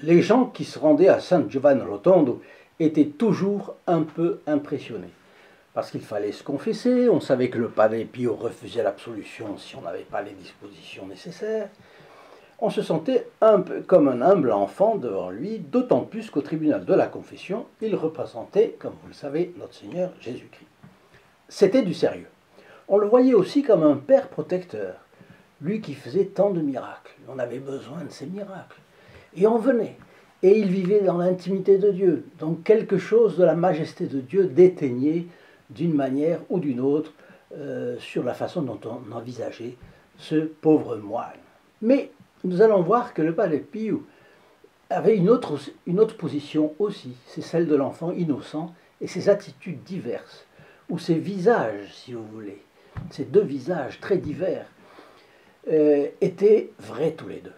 les gens qui se rendaient à San Giovanni Rotondo étaient toujours un peu impressionnés. Parce qu'il fallait se confesser, on savait que le Padre Pio refusait l'absolution si on n'avait pas les dispositions nécessaires. On se sentait un peu comme un humble enfant devant lui, d'autant plus qu'au tribunal de la confession, il représentait, comme vous le savez, notre Seigneur Jésus-Christ. C'était du sérieux. On le voyait aussi comme un père protecteur, lui qui faisait tant de miracles. On avait besoin de ces miracles. Et on venait. Et il vivait dans l'intimité de Dieu. Donc quelque chose de la majesté de Dieu déteignait d'une manière ou d'une autre sur la façon dont on envisageait ce pauvre moine. Mais nous allons voir que le Padre Pio avait une autre position aussi, c'est celle de l'enfant innocent et ses attitudes diverses, ou ses visages, si vous voulez, ces deux visages très divers, étaient vrais tous les deux.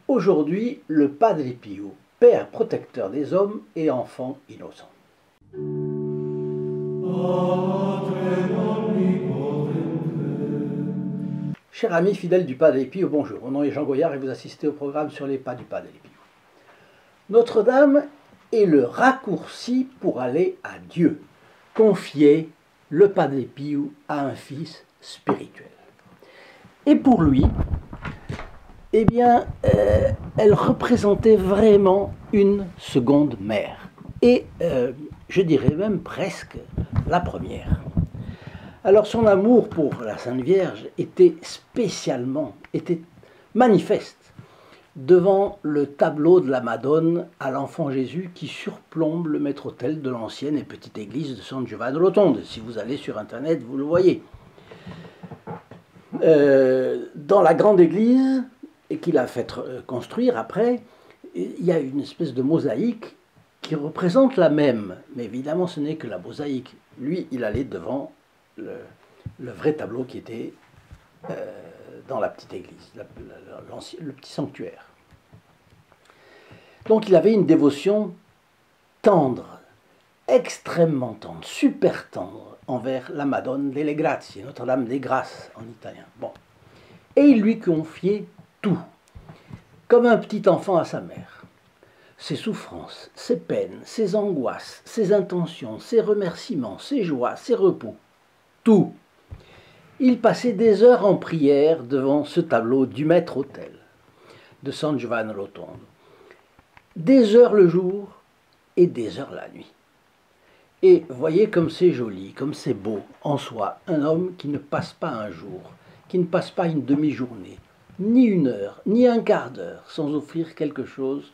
Aujourd'hui, le Padre Pio, père protecteur des hommes et enfant innocent. Chers amis fidèles du Padre Pio, bonjour. Mon nom est Jean Goyard et vous assistez au programme sur les pas du Padre Pio. Notre-Dame est le raccourci pour aller à Dieu. Confier le Padre Pio à un fils spirituel. Et pour lui, eh bien, elle représentait vraiment une seconde mère. Et je dirais même presque la première. Alors son amour pour la Sainte Vierge était manifeste devant le tableau de la Madone à l'enfant Jésus qui surplombe le maître-autel de l'ancienne et petite église de San Giovanni Rotondo. Si vous allez sur internet, vous le voyez. Dans la grande église, et qu'il a fait construire après, il y a une espèce de mosaïque qui représente la même. Mais évidemment, ce n'est que la mosaïque. Lui, il allait devant le vrai tableau qui était dans la petite église, le petit sanctuaire. Donc il avait une dévotion tendre, extrêmement tendre, super tendre, envers la Madone delle Grazie, Notre-Dame des Grâces en italien. Bon. Et il lui confiait tout, comme un petit enfant à sa mère. Ses souffrances, ses peines, ses angoisses, ses intentions, ses remerciements, ses joies, ses repos, tout. Il passait des heures en prière devant ce tableau du maître-autel de San Giovanni Rotondo. Des heures le jour et des heures la nuit. Et voyez comme c'est joli, comme c'est beau en soi, un homme qui ne passe pas un jour, qui ne passe pas une demi-journée, ni une heure, ni un quart d'heure, sans offrir quelque chose,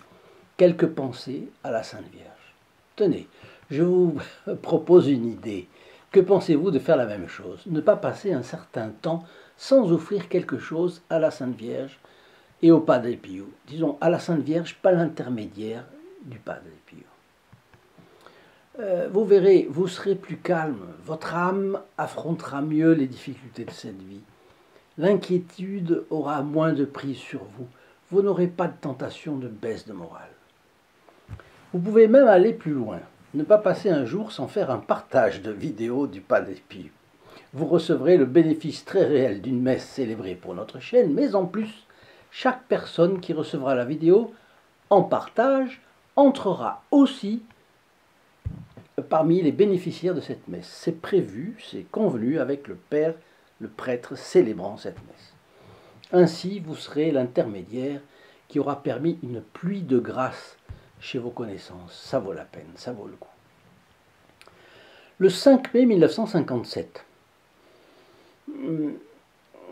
quelques pensées à la Sainte Vierge. Tenez, je vous propose une idée. Que pensez-vous de faire la même chose? Ne pas passer un certain temps sans offrir quelque chose à la Sainte Vierge et au Padre Pio. Disons, à la Sainte Vierge, pas l'intermédiaire du Padre Pio. Vous verrez, vous serez plus calme, votre âme affrontera mieux les difficultés de cette vie. L'inquiétude aura moins de prise sur vous. Vous n'aurez pas de tentation de baisse de morale. Vous pouvez même aller plus loin. Ne pas passer un jour sans faire un partage de vidéos du Padre Pio. Vous recevrez le bénéfice très réel d'une messe célébrée pour notre chaîne, mais en plus, chaque personne qui recevra la vidéo en partage entrera aussi parmi les bénéficiaires de cette messe. C'est prévu, c'est convenu avec le Père, le prêtre célébrant cette messe. Ainsi, vous serez l'intermédiaire qui aura permis une pluie de grâce chez vos connaissances. Ça vaut la peine, ça vaut le coup. Le 5 mai 1957,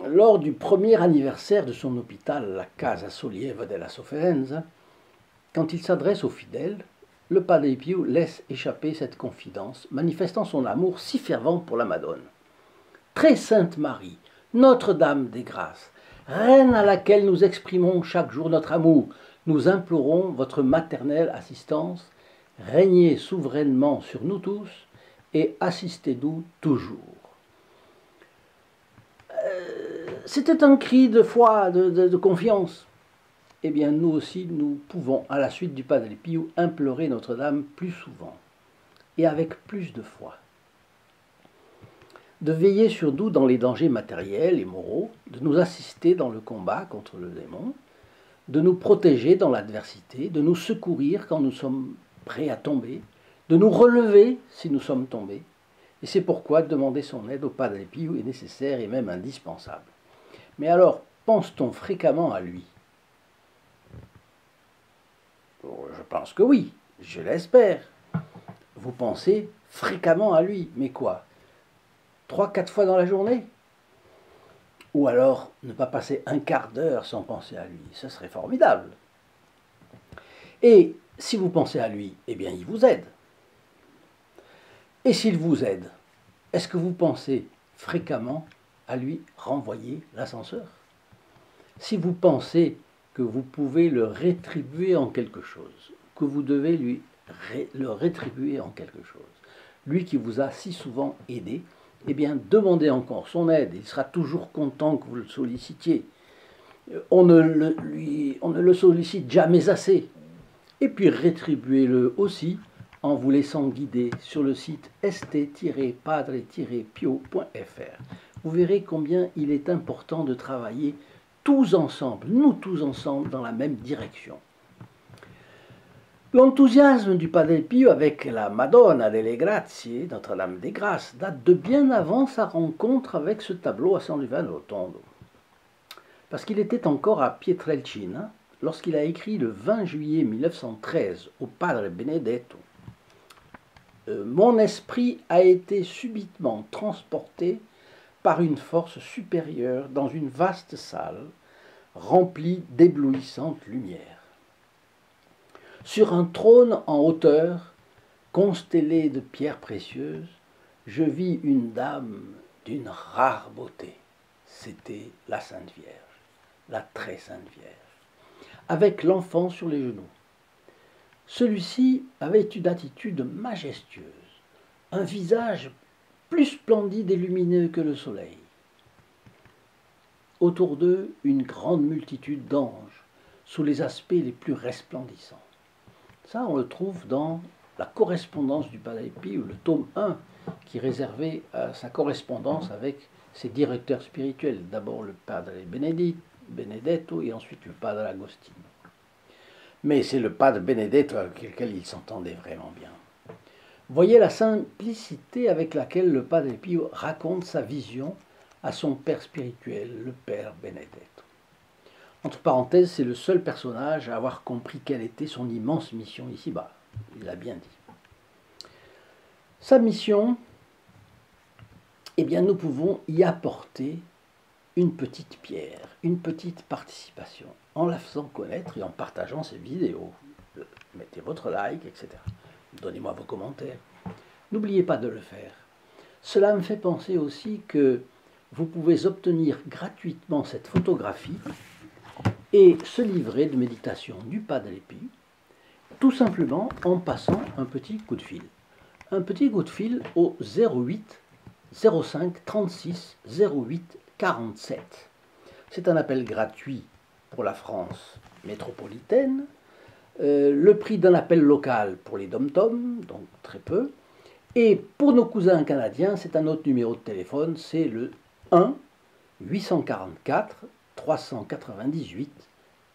lors du premier anniversaire de son hôpital, la Casa Sollievo della Sofferenza, quand il s'adresse aux fidèles, le Padre Pio laisse échapper cette confidence, manifestant son amour si fervent pour la Madone. Très sainte Marie, Notre-Dame des Grâces, Reine à laquelle nous exprimons chaque jour notre amour, nous implorons votre maternelle assistance, régnez souverainement sur nous tous et assistez-nous toujours. C'était un cri de foi, de confiance. Eh bien, nous aussi, nous pouvons, à la suite du Padre Pio, implorer Notre-Dame plus souvent et avec plus de foi. De veiller sur nous dans les dangers matériels et moraux, de nous assister dans le combat contre le démon, de nous protéger dans l'adversité, de nous secourir quand nous sommes prêts à tomber, de nous relever si nous sommes tombés. Et c'est pourquoi demander son aide au Padre Pio est nécessaire et même indispensable. Mais alors, pense-t-on fréquemment à lui? Je pense que oui, je l'espère. Vous pensez fréquemment à lui, mais quoi? 3-4 fois dans la journée? Ou alors ne pas passer un quart d'heure sans penser à lui, ce serait formidable. Et si vous pensez à lui, eh bien il vous aide. Et s'il vous aide, est-ce que vous pensez fréquemment à lui renvoyer l'ascenseur? Si vous pensez que vous pouvez le rétribuer en quelque chose, que vous devez le rétribuer en quelque chose, lui qui vous a si souvent aidé, eh bien demandez encore son aide, il sera toujours content que vous le sollicitiez. On ne le sollicite jamais assez. Et puis rétribuez-le aussi en vous laissant guider sur le site st-padre-pio.fr. Vous verrez combien il est important de travailler tous ensemble, nous tous ensemble, dans la même direction. L'enthousiasme du Padre Pio avec la Madonna delle Grazie, Notre-Dame des Grâces, date de bien avant sa rencontre avec ce tableau à San Giovanni Rotondo. Parce qu'il était encore à Pietrelcina lorsqu'il a écrit le 20 juillet 1913 au Padre Benedetto. Mon esprit a été subitement transporté par une force supérieure dans une vaste salle remplie d'éblouissantes lumières. Sur un trône en hauteur, constellé de pierres précieuses, je vis une dame d'une rare beauté. C'était la Sainte Vierge, la très Sainte Vierge, avec l'enfant sur les genoux. Celui-ci avait une attitude majestueuse, un visage plus splendide et lumineux que le soleil. Autour d'eux, une grande multitude d'anges, sous les aspects les plus resplendissants. Ça, on le trouve dans la correspondance du Padre Pio, le tome 1, qui est réservé à sa correspondance avec ses directeurs spirituels. D'abord le Padre Benedetto et ensuite le Padre Agostino. Mais c'est le Padre Benedetto avec lequel il s'entendait vraiment bien. Voyez la simplicité avec laquelle le Padre Pio raconte sa vision à son père spirituel, le Père Benedetto. Entre parenthèses, c'est le seul personnage à avoir compris quelle était son immense mission ici-bas. Il l'a bien dit. Sa mission, eh bien, nous pouvons y apporter une petite pierre, une petite participation, en la faisant connaître et en partageant ses vidéos. Mettez votre like, etc. Donnez-moi vos commentaires. N'oubliez pas de le faire. Cela me fait penser aussi que vous pouvez obtenir gratuitement cette photographie et ce livret de méditation du Padre Pio, tout simplement en passant un petit coup de fil. Un petit coup de fil au 08 05 36 08 47. C'est un appel gratuit pour la France métropolitaine. Le prix d'un appel local pour les dom-toms, donc très peu. Et pour nos cousins canadiens, c'est un autre numéro de téléphone, c'est le 1 844 398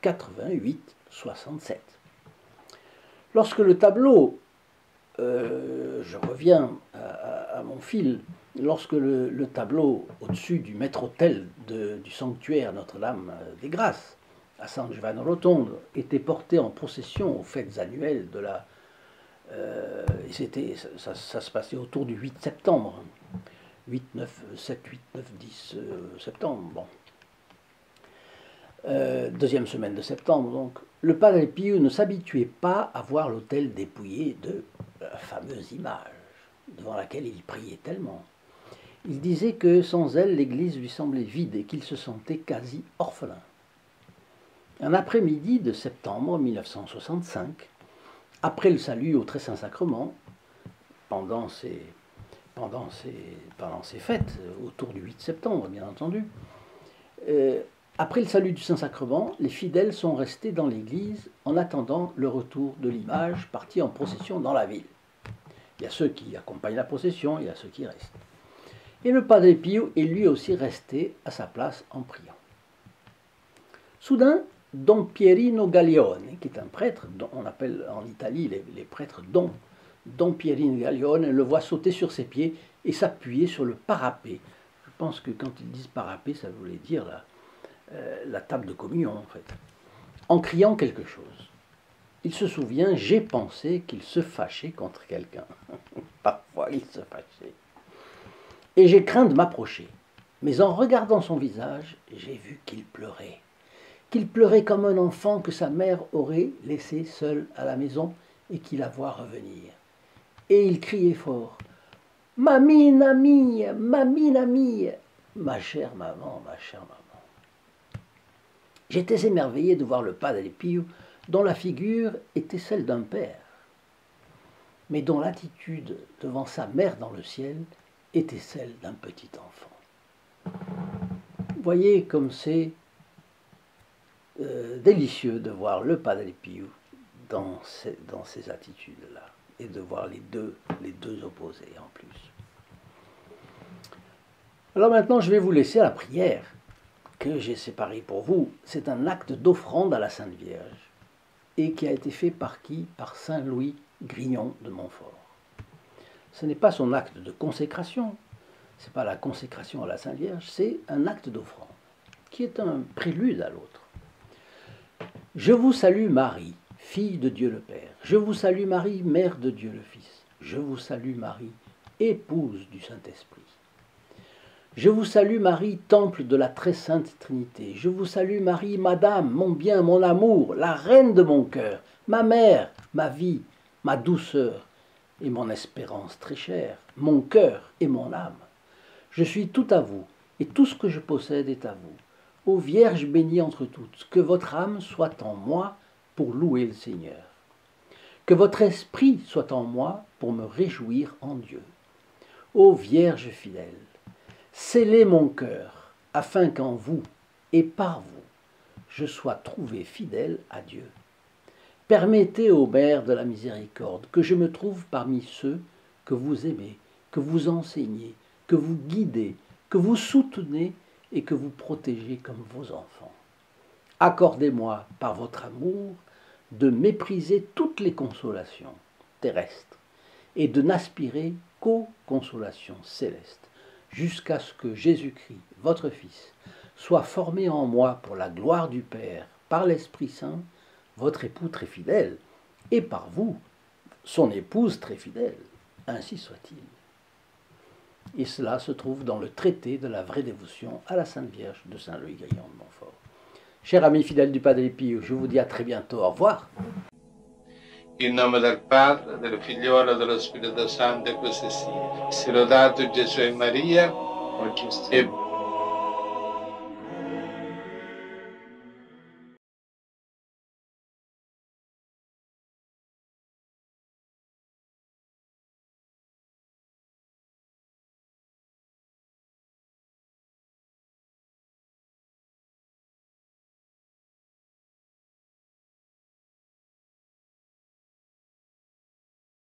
88 67. Lorsque le tableau, je reviens à mon fil, lorsque le tableau au-dessus du maître-autel du sanctuaire Notre-Dame des Grâces, à San Giovanni Rotondo, était porté en procession aux fêtes annuelles de la... ça se passait autour du 8 septembre. 7, 8, 9, 10 septembre, bon. Deuxième semaine de septembre, donc. Le Padre Pio ne s'habituait pas à voir l'autel dépouillé de la fameuse image devant laquelle il priait tellement. Il disait que sans elle, l'église lui semblait vide et qu'il se sentait quasi orphelin. Un après-midi de septembre 1965, après le salut au Très Saint Sacrement, pendant ces fêtes, autour du 8 septembre, bien entendu, après le salut du Saint-Sacrement, les fidèles sont restés dans l'église en attendant le retour de l'image partie en procession dans la ville. Il y a ceux qui accompagnent la procession, il y a ceux qui restent. Et le Padre Pio est lui aussi resté à sa place en priant. Soudain, Don Pierino Gaglione, qui est un prêtre, dont on appelle en Italie les prêtres Don Pierino Gaglione, le voit sauter sur ses pieds et s'appuyer sur le parapet. Je pense que quand ils disent parapet, ça voulait dire la table de communion, en fait, en criant quelque chose. Il se souvient, j'ai pensé qu'il se fâchait contre quelqu'un. Parfois, il se fâchait. Et j'ai craint de m'approcher. Mais en regardant son visage, j'ai vu qu'il pleurait. Qu'il pleurait comme un enfant que sa mère aurait laissé seul à la maison et qu'il la voit revenir. Et il criait fort, « Mamina mia, mamina mia !» Ma chère maman, ma chère maman. J'étais émerveillé de voir le Padre Pio, dont la figure était celle d'un père, mais dont l'attitude devant sa mère dans le ciel était celle d'un petit enfant. Voyez comme c'est délicieux de voir le Padre Pio dans ces attitudes-là, et de voir les deux opposés en plus. Alors maintenant, je vais vous laisser à la prière que j'ai séparée pour vous. C'est un acte d'offrande à la Sainte Vierge, et qui a été fait par qui? Par Saint Louis Grignon de Montfort. Ce n'est pas son acte de consécration, ce n'est pas la consécration à la Sainte Vierge, c'est un acte d'offrande, qui est un prélude à l'autre. Je vous salue Marie, fille de Dieu le Père. Je vous salue Marie, mère de Dieu le Fils. Je vous salue Marie, épouse du Saint-Esprit. Je vous salue Marie, temple de la très sainte Trinité. Je vous salue Marie, Madame, mon bien, mon amour, la reine de mon cœur, ma mère, ma vie, ma douceur et mon espérance très chère, mon cœur et mon âme. Je suis tout à vous, et tout ce que je possède est à vous. Ô Vierge bénie entre toutes, que votre âme soit en moi pour louer le Seigneur. Que votre esprit soit en moi pour me réjouir en Dieu. Ô Vierge fidèle, scellez mon cœur, afin qu'en vous et par vous, je sois trouvé fidèle à Dieu. Permettez, ô Mère de la miséricorde, que je me trouve parmi ceux que vous aimez, que vous enseignez, que vous guidez, que vous soutenez et que vous protégez comme vos enfants. Accordez-moi, par votre amour, de mépriser toutes les consolations terrestres et de n'aspirer qu'aux consolations célestes, jusqu'à ce que Jésus-Christ, votre Fils, soit formé en moi pour la gloire du Père, par l'Esprit Saint, votre époux très fidèle, et par vous, son épouse très fidèle. Ainsi soit-il. Et cela se trouve dans le traité de la vraie dévotion à la Sainte Vierge de Saint Louis Grignon de Montfort. Chers amis fidèles du Padre Pio, je vous dis à très bientôt. Au revoir. In nome del Padre, del Figliolo e dello Spirito Santo, e così sia. Sia lodato Gesù e Maria, e